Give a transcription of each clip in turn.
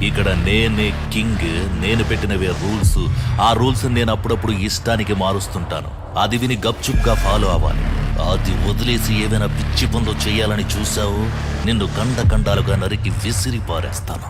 ఇక్కడ నేనే కింగ్, నేను పెట్టినవే రూల్స్. ఆ రూల్స్ నేను అప్పుడప్పుడు ఇష్టానికి మారుస్తుంటాను. అది విని గప్చుప్గా ఫాలో అవ్వాలి. అది వదిలేసి ఏదైనా పిచ్చి పనులు చేయాలని చూసావు, నిన్ను కండాలుగా నరికి విసిరి పారేస్తాను.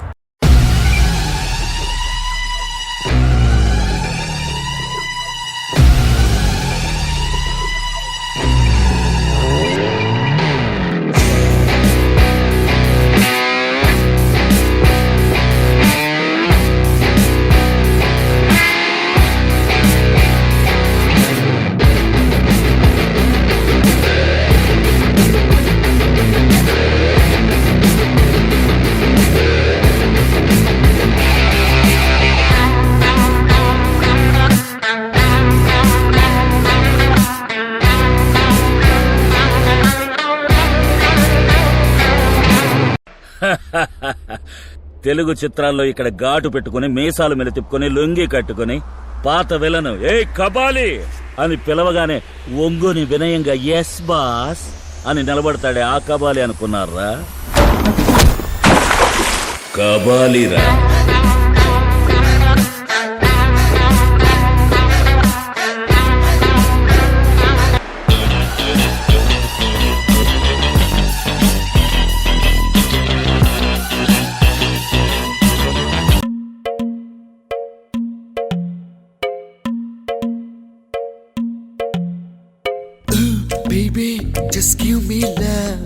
తెలుగు చిత్రాల్లో ఇక్కడ ఘాటు పెట్టుకుని మీసాలు మీద తిప్పుకొని లొంగి కట్టుకుని పాత విలను ఏ కబాలి అని పిలవగానే ఒంగుని వినయంగా ఎస్ బాస్ అని నిలబడతాడే ఆ కబాలి అనుకున్నారా? కబాలిరా. Baby, just give me love.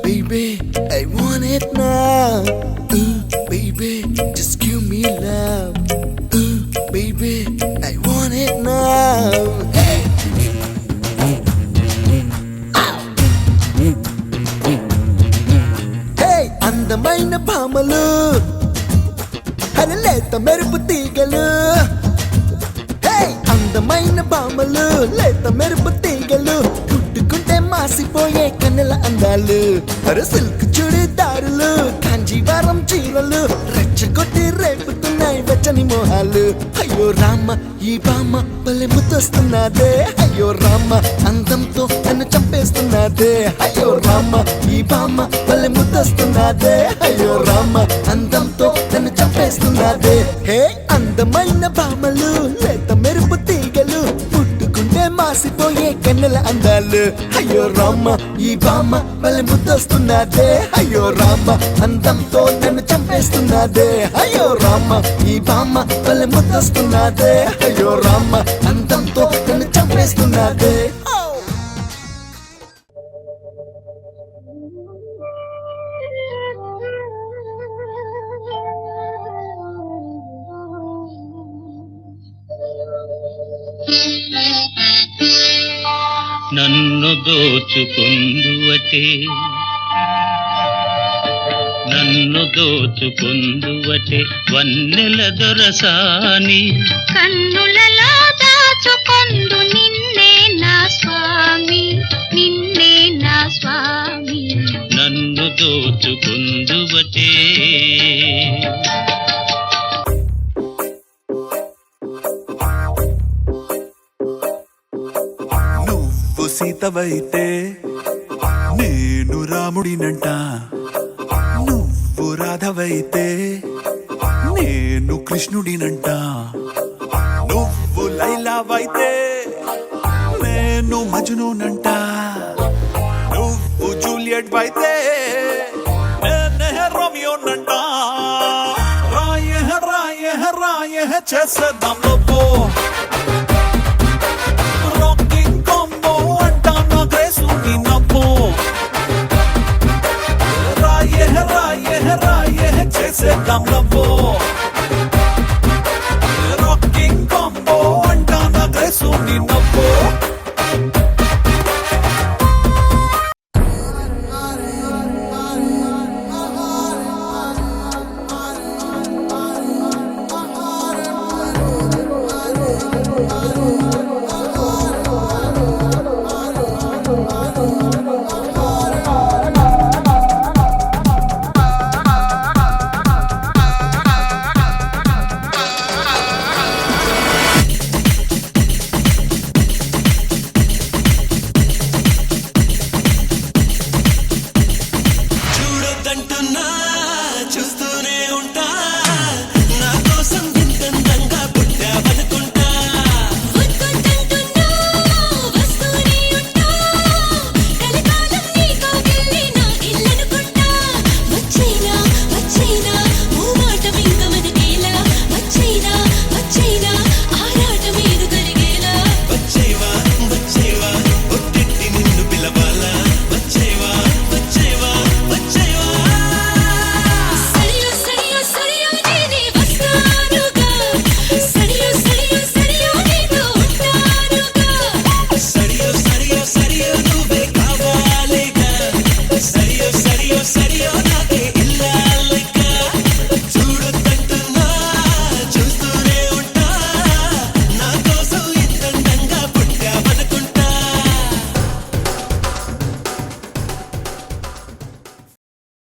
Baby, I want it now. Baby, just give me love. Baby, I want it now. Hey! Hey, అందమైన భామలు, అరలేత మెరుపు తీగలు. అందమైన భామలు, లేత మెరుపు తీగలు, పుట్టుకుంటే మాసిపోయే కన్నెల అందాలు. అరే సిల్క్ చుడిదారులు, కాంజీవరం చీరలు, రెచ్చగొట్టి రేపుతున్నాయి వెచ్చని మోహాలు. అయ్యో రామ, ఈ బామ్మ భలే ముద్దొస్తున్నదే. అయ్యో రామ, అందంతో నన్ను చంపేస్తున్నదే. అయ్యో రామ, ఈ బామ్మ భలే ముద్దొస్తున్నదే. అయ్యో రామ, అందంతో నన్ను చంపేస్తున్నదే. హే, అందమైన భామలు, లేత మెరుపు తీగలు, పుట్టుకుంటే మాసిపోయే కన్నెల అందాలు. అయ్యో రామ, ఈ బామ్మ భలే ముద్దొస్తున్నదే. అయ్యో రామ, అందంతో నన్ను చంపేస్తున్నదే. అయ్యో రామ, ఈ బామ్మ భలే ముద్దొస్తున్నదే. అయ్యో రామ, అందంతో నన్ను చంపేస్తున్నదే. నన్ను దోచుకుందువటే, నన్ను దోచుకుందువటే వన్నెల దొరసాని. కన్నులలో దాచుకొందు నిన్నే నా స్వామి, నిన్నే నా స్వామి. నన్ను దోచుకుందువటే. సీతవైతే నేను రాముడినంట, నువ్వు రాధవైతే నేను కృష్ణుడినంట, నువ్వు లైలావైతే నేను మజ్నూనంట, నువ్వు జూలియట్ అయితే నేనే రోమియోనంట. రాయ రాయ రాయ చేసేద్దాం లోపో, చేసేద్దాం లవ్వో.